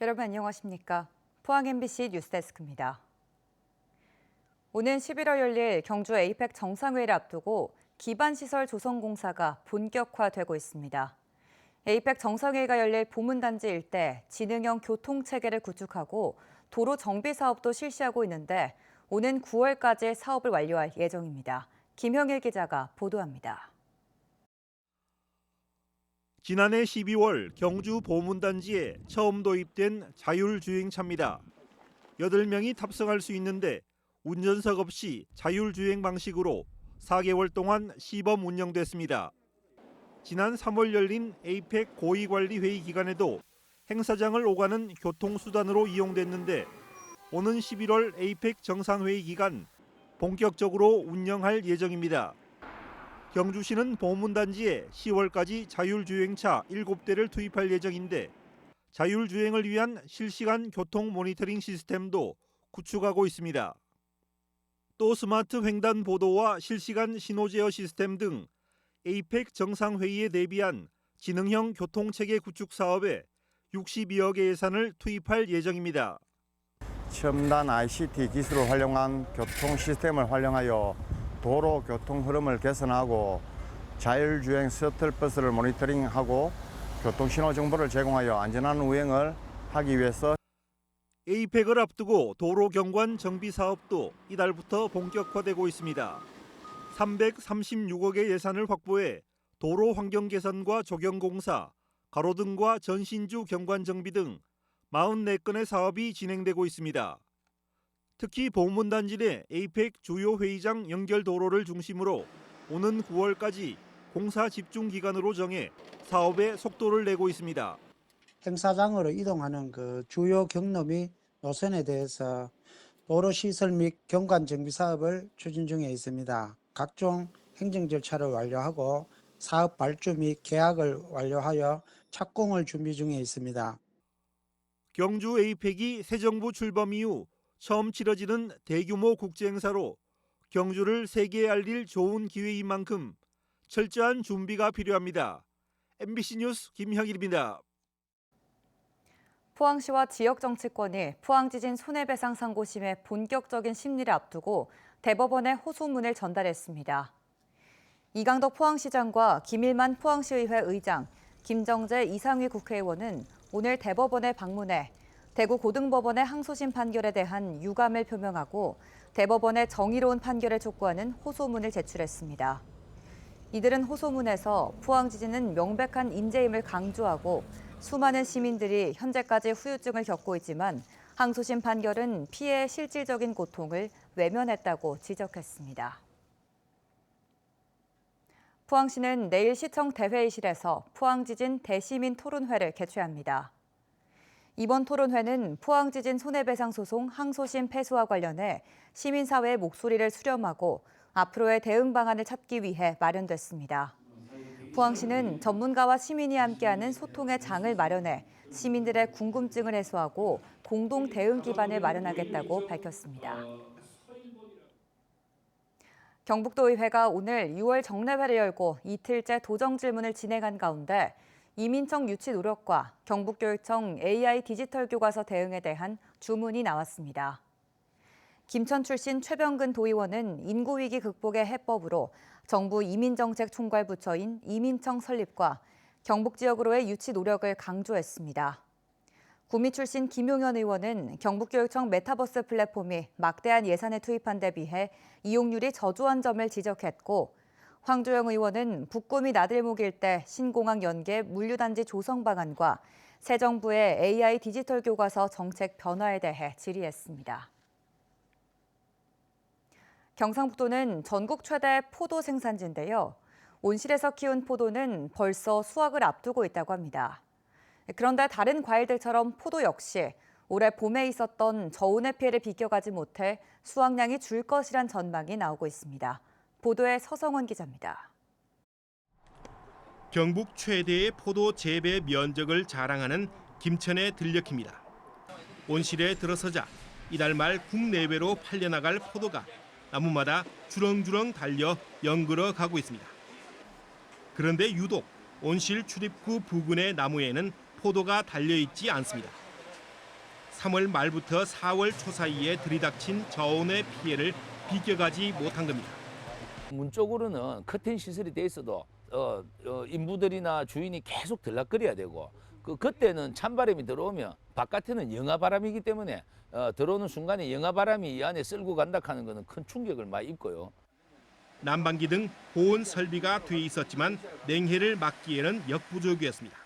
여러분 안녕하십니까? 포항 MBC 뉴스데스크입니다. 오는 11월 열릴 경주 에이펙 정상회의를 앞두고 기반시설 조성 공사가 본격화되고 있습니다. 에이펙 정상회의가 열릴 보문단지 일대 지능형 교통체계를 구축하고 도로 정비 사업도 실시하고 있는데 오는 9월까지 사업을 완료할 예정입니다. 김형일 기자가 보도합니다. 지난해 12월 경주 보문단지에 처음 도입된 자율주행차입니다. 8명이 탑승할 수 있는데 운전석 없이 자율주행 방식으로 4개월 동안 시범 운영됐습니다. 지난 3월 열린 에이펙 고위관리회의 기간에도 행사장을 오가는 교통수단으로 이용됐는데 오는 11월 에이펙 정상회의 기간 본격적으로 운영할 예정입니다. 경주시는 보문단지에 10월까지 자율주행차 7대를 투입할 예정인데 자율주행을 위한 실시간 교통 모니터링 시스템도 구축하고 있습니다. 또 스마트 횡단 보도와 실시간 신호 제어 시스템 등 에이펙 정상회의에 대비한 지능형 교통체계 구축 사업에 62억의 예산을 투입할 예정입니다. 첨단 ICT 기술을 활용한 교통 시스템을 활용하여 도로 교통 흐름을 개선하고 자율주행 셔틀버스를 모니터링하고 교통신호 정보를 제공하여 안전한 운행을 하기 위해서 에이펙을 앞두고 도로 경관 정비 사업도 이달부터 본격화되고 있습니다. 336억의 예산을 확보해 도로 환경 개선과 조경 공사, 가로등과 전신주 경관 정비 등 44건의 사업이 진행되고 있습니다. 특히 보문단지 내 에이펙 주요 회의장 연결 도로를 중심으로 오는 9월까지 공사 집중 기간으로 정해 사업에 속도를 내고 있습니다. 행사장으로 이동하는 주요 경로 및 노선에 대해서 도로 시설 및 경관 정비 사업을 추진 중에 있습니다. 각종 행정 절차를 완료하고 사업 발주 및 계약을 완료하여 착공을 준비 중에 있습니다. 경주 에이펙이 새 정부 출범 이후 처음 치러지는 대규모 국제행사로 경주를 세계에 알릴 좋은 기회인 만큼 철저한 준비가 필요합니다. MBC 뉴스 김형일입니다. 포항시와 지역 정치권이 포항지진 손해배상 상고심의 본격적인 심리를 앞두고 대법원에 호소문을 전달했습니다. 이강덕 포항시장과 김일만 포항시의회 의장, 김정재 이상위 국회의원은 오늘 대법원에 방문해 대구 고등법원의 항소심 판결에 대한 유감을 표명하고 대법원의 정의로운 판결을 촉구하는 호소문을 제출했습니다. 이들은 호소문에서 포항지진은 명백한 인재임을 강조하고 수많은 시민들이 현재까지 후유증을 겪고 있지만 항소심 판결은 피해의 실질적인 고통을 외면했다고 지적했습니다. 포항시는 내일 시청 대회의실에서 포항지진 대시민 토론회를 개최합니다. 이번 토론회는 포항지진 손해배상 소송 항소심 패소와 관련해 시민사회의 목소리를 수렴하고 앞으로의 대응 방안을 찾기 위해 마련됐습니다. 포항시는 전문가와 시민이 함께하는 소통의 장을 마련해 시민들의 궁금증을 해소하고 공동 대응 기반을 마련하겠다고 밝혔습니다. 경북도의회가 오늘 6월 정례회를 열고 이틀째 도정 질문을 진행한 가운데 이민청 유치 노력과 경북교육청 AI 디지털 교과서 대응에 대한 주문이 나왔습니다. 김천 출신 최병근 도의원은 인구위기 극복의 해법으로 정부 이민정책총괄부처인 이민청 설립과 경북 지역으로의 유치 노력을 강조했습니다. 구미 출신 김용현 의원은 경북교육청 메타버스 플랫폼이 막대한 예산을 투입한 데 비해 이용률이 저조한 점을 지적했고 황조영 의원은 북구미 나들목 일대 신공항 연계 물류단지 조성 방안과 새 정부의 AI 디지털 교과서 정책 변화에 대해 질의했습니다. 경상북도는 전국 최대 포도 생산지인데요. 온실에서 키운 포도는 벌써 수확을 앞두고 있다고 합니다. 그런데 다른 과일들처럼 포도 역시 올해 봄에 있었던 저온의 피해를 비껴가지 못해 수확량이 줄 것이란 전망이 나오고 있습니다. 보도에 서성원 기자입니다. 경북 최대의 포도 재배 면적을 자랑하는 김천의 들녘입니다. 온실에 들어서자 이달 말 국내외로 팔려나갈 포도가 나무마다 주렁주렁 달려 연그러 가고 있습니다. 그런데 유독 온실 출입구 부근의 나무에는 포도가 달려있지 않습니다. 3월 말부터 4월 초 사이에 들이닥친 저온의 피해를 비껴가지 못한 겁니다. 문 쪽으로는 커튼 시설이 돼 있어도 인부들이나 주인이 계속 들락거려야 되고 그때는 찬바람이 들어오면 바깥에는 영하바람이기 때문에 들어오는 순간에 영하바람이 이 안에 쓸고 간다 하는 것은 큰 충격을 많이 입고요. 난방기 등 보온 설비가 돼 있었지만 냉해를 막기에는 역부족이었습니다.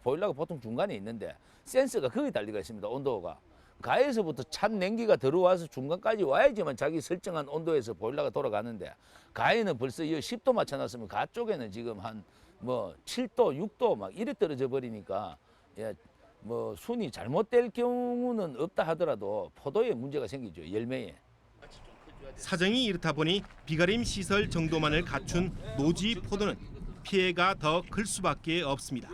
보일러가 보통 중간에 있는데 센서가 거기 달리가 있습니다. 온도가. 가에서부터 찬 냉기가 들어와서 중간까지 와야지만 자기 설정한 온도에서 보일러가 돌아가는데 가에는 벌써 10도 맞춰놨으면 가 쪽에는 지금 한 7도, 6도 막 이래 떨어져 버리니까 순이 잘못될 경우는 없다 하더라도 포도에 문제가 생기죠. 열매에. 사정이 이렇다 보니 비가림 시설 정도만을 갖춘 노지 포도는 피해가 더 클 수밖에 없습니다.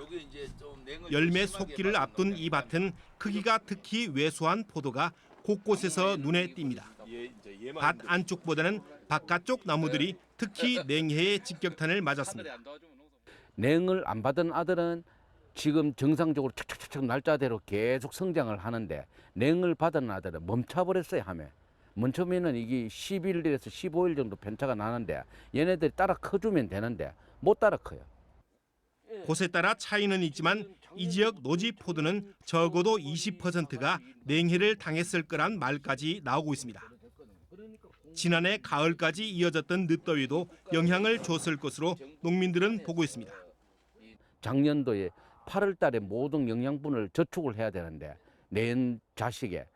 열매 속기를 앞둔 이 밭은 크기가 특히 왜소한 포도가 곳곳에서 눈에 띕니다. 밭 안쪽보다는 바깥쪽 나무들이 특히 냉해의 직격탄을 맞았습니다. 냉을 안 받은 아들은 지금 정상적으로 착착착착 날짜대로 계속 성장을 하는데 냉을 받은 아들은 멈춰버렸어요. 하면 멈추면은 이게 11일에서 15일 정도 편차가 나는데 얘네들이 따라 커주면 되는데 못 따라 커요. 곳에 따라 차이는 있지만 이 지역 노지 포도는 적어도 20%가 냉해를 당했을 거란 말까지 나오고 있습니다. 지난해 가을까지 이어졌던 늦더위도 영향을 줬을 것으로 농민들은 보고 있습니다. 작년도에 8월 달에 모든 영양분을 저축을 해야 되는데 내 자식에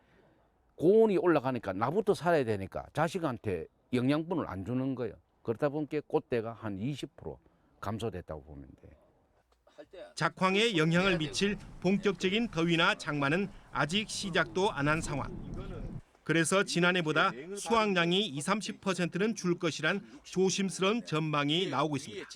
고온이 올라가니까 나부터 살아야 되니까 자식한테 영양분을 안 주는 거예요. 그러다 보니까 꽃대가 한 20% 감소됐다고 보면 돼요. 작황에 영향을 미칠 본격적인 더위나 장마는 아직 시작도 안 한 상황. 그래서 지난해보다 수확량이 20-30%는 줄 것이란 조심스러운 전망이 나오고 있습니다.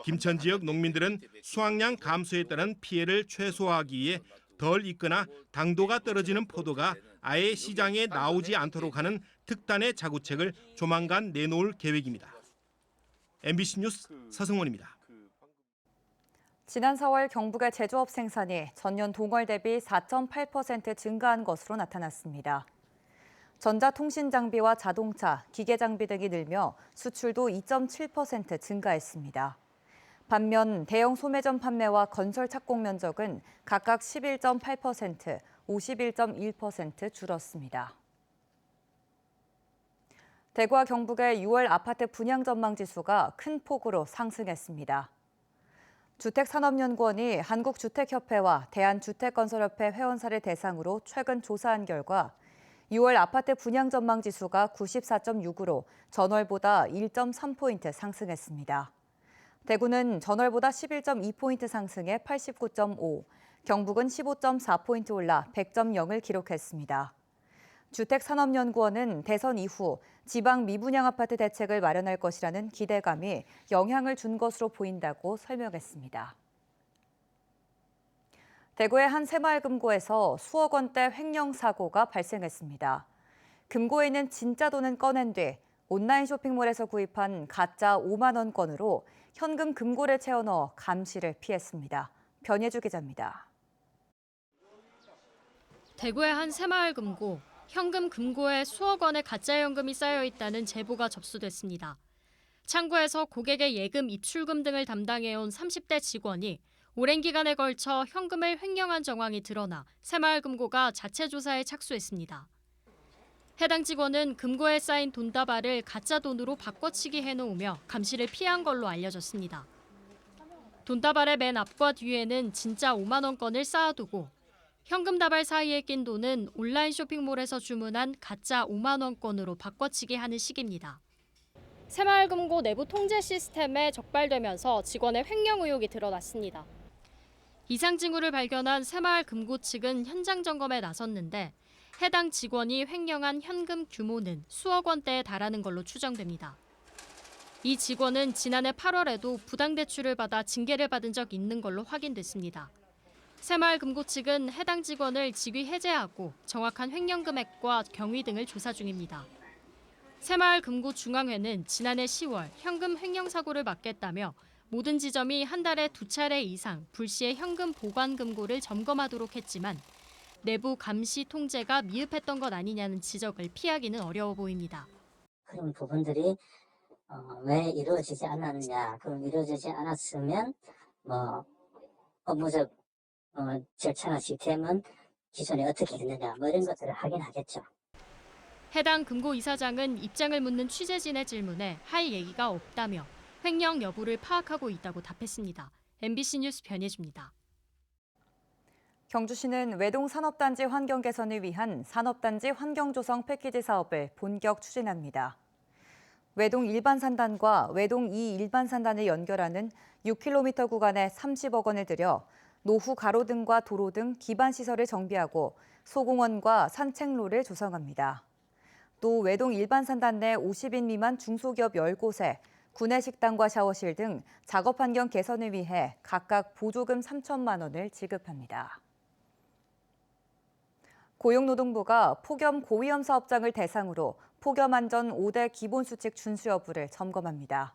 김천 지역 농민들은 수확량 감소에 따른 피해를 최소화하기 위해 덜 익거나 당도가 떨어지는 포도가 아예 시장에 나오지 않도록 하는 특단의 자구책을 조만간 내놓을 계획입니다. MBC 뉴스 서승원입니다. 지난 4월 경북의 제조업 생산이 전년 동월 대비 4.8% 증가한 것으로 나타났습니다. 전자통신 장비와 자동차, 기계 장비 등이 늘며 수출도 2.7% 증가했습니다. 반면 대형 소매점 판매와 건설 착공 면적은 각각 11.8%, 51.1% 줄었습니다. 대구와 경북의 6월 아파트 분양 전망 지수가 큰 폭으로 상승했습니다. 주택산업연구원이 한국주택협회와 대한주택건설협회 회원사를 대상으로 최근 조사한 결과 6월 아파트 분양 전망 지수가 94.6으로 전월보다 1.3포인트 상승했습니다. 대구는 전월보다 11.2포인트 상승해 89.5, 경북은 15.4포인트 올라 100.0을 기록했습니다. 주택산업연구원은 대선 이후 지방 미분양 아파트 대책을 마련할 것이라는 기대감이 영향을 준 것으로 보인다고 설명했습니다. 대구의 한 새마을금고에서 수억 원대 횡령 사고가 발생했습니다. 금고에 있는 진짜 돈은 꺼낸 뒤 온라인 쇼핑몰에서 구입한 가짜 5만 원권으로 현금 금고를 채워 넣어 감시를 피했습니다. 변예주 기자입니다. 대구의 한 새마을금고. 현금 금고에 수억 원의 가짜 현금이 쌓여 있다는 제보가 접수됐습니다. 창구에서 고객의 예금, 입출금 등을 담당해온 30대 직원이 오랜 기간에 걸쳐 현금을 횡령한 정황이 드러나 새마을금고가 자체 조사에 착수했습니다. 해당 직원은 금고에 쌓인 돈다발을 가짜 돈으로 바꿔치기 해놓으며 감시를 피한 걸로 알려졌습니다. 돈다발의 맨 앞과 뒤에는 진짜 5만 원권을 쌓아두고 현금 다발 사이에 낀 돈은 온라인 쇼핑몰에서 주문한 가짜 5만 원권으로 바꿔치기 하는 식입니다. 새마을금고 내부 통제 시스템에 적발되면서 직원의 횡령 의혹이 드러났습니다. 이상 징후를 발견한 새마을금고 측은 현장 점검에 나섰는데 해당 직원이 횡령한 현금 규모는 수억 원대에 달하는 걸로 추정됩니다. 이 직원은 지난해 8월에도 부당대출을 받아 징계를 받은 적 있는 걸로 확인됐습니다. 새마을금고 측은 해당 직원을 직위 해제하고 정확한 횡령 금액과 경위 등을 조사 중입니다. 새마을금고 중앙회는 지난해 10월 현금 횡령 사고를 막겠다며 모든 지점이 한 달에 2차례 이상 불시에 현금 보관 금고를 점검하도록 했지만 내부 감시 통제가 미흡했던 것 아니냐는 지적을 피하기는 어려워 보입니다. 그런 부분들이 왜 이루어지지 않았느냐. 그럼 이루어지지 않았으면 뭐 업무적 절차나 시스템은 기존에 어떻게 했느냐. 뭐 이런 것들을 확인하겠죠. 해당 금고 이사장은 입장을 묻는 취재진의 질문에 할 얘기가 없다며 횡령 여부를 파악하고 있다고 답했습니다. MBC 뉴스 변예주입니다. 경주시는 외동 산업단지 환경 개선을 위한 산업단지 환경조성 패키지 사업을 본격 추진합니다. 외동 일반 산단과 외동 2 일반 산단을 연결하는 6km 구간에 30억 원을 들여 노후 가로등과 도로 등 기반 시설을 정비하고 소공원과 산책로를 조성합니다. 또 외동 일반 산단 내 50인 미만 중소기업 10곳에 구내식당과 샤워실 등 작업 환경 개선을 위해 각각 보조금 3천만 원을 지급합니다. 고용노동부가 폭염 고위험 사업장을 대상으로 폭염 안전 5대 기본수칙 준수 여부를 점검합니다.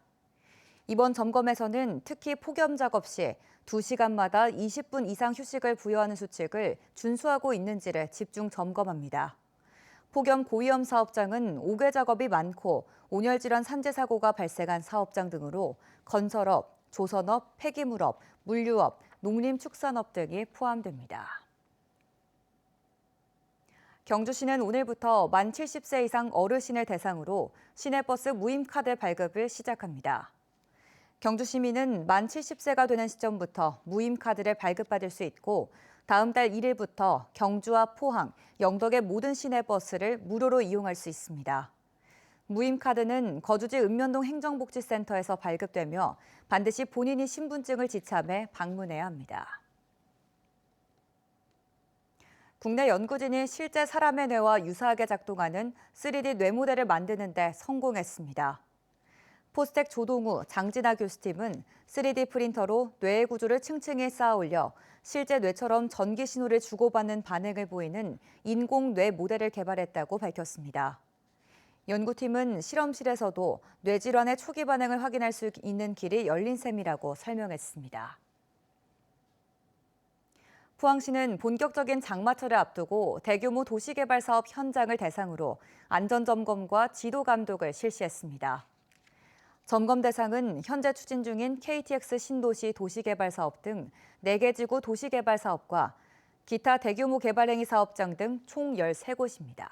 이번 점검에서는 특히 폭염 작업 시 2시간마다 20분 이상 휴식을 부여하는 수칙을 준수하고 있는지를 집중 점검합니다. 폭염 고위험 사업장은 옥외 작업이 많고 온열 질환 산재 사고가 발생한 사업장 등으로 건설업, 조선업, 폐기물업, 물류업, 농림축산업 등이 포함됩니다. 경주시는 오늘부터 만 70세 이상 어르신을 대상으로 시내버스 무임카드 발급을 시작합니다. 경주 시민은 만 70세가 되는 시점부터 무임카드를 발급받을 수 있고 다음 달 1일부터 경주와 포항, 영덕의 모든 시내버스를 무료로 이용할 수 있습니다. 무임카드는 거주지 읍면동 행정복지센터에서 발급되며 반드시 본인이 신분증을 지참해 방문해야 합니다. 국내 연구진이 실제 사람의 뇌와 유사하게 작동하는 3D 뇌 모델을 만드는 데 성공했습니다. 포스텍 조동우, 장진아 교수팀은 3D 프린터로 뇌의 구조를 층층이 쌓아 올려 실제 뇌처럼 전기 신호를 주고받는 반응을 보이는 인공 뇌 모델을 개발했다고 밝혔습니다. 연구팀은 실험실에서도 뇌질환의 초기 반응을 확인할 수 있는 길이 열린 셈이라고 설명했습니다. 포항시는 본격적인 장마철을 앞두고 대규모 도시개발 사업 현장을 대상으로 안전점검과 지도 감독을 실시했습니다. 점검 대상은 현재 추진 중인 KTX 신도시 도시개발 사업 등 4개 지구 도시개발 사업과 기타 대규모 개발 행위 사업장 등 총 13곳입니다.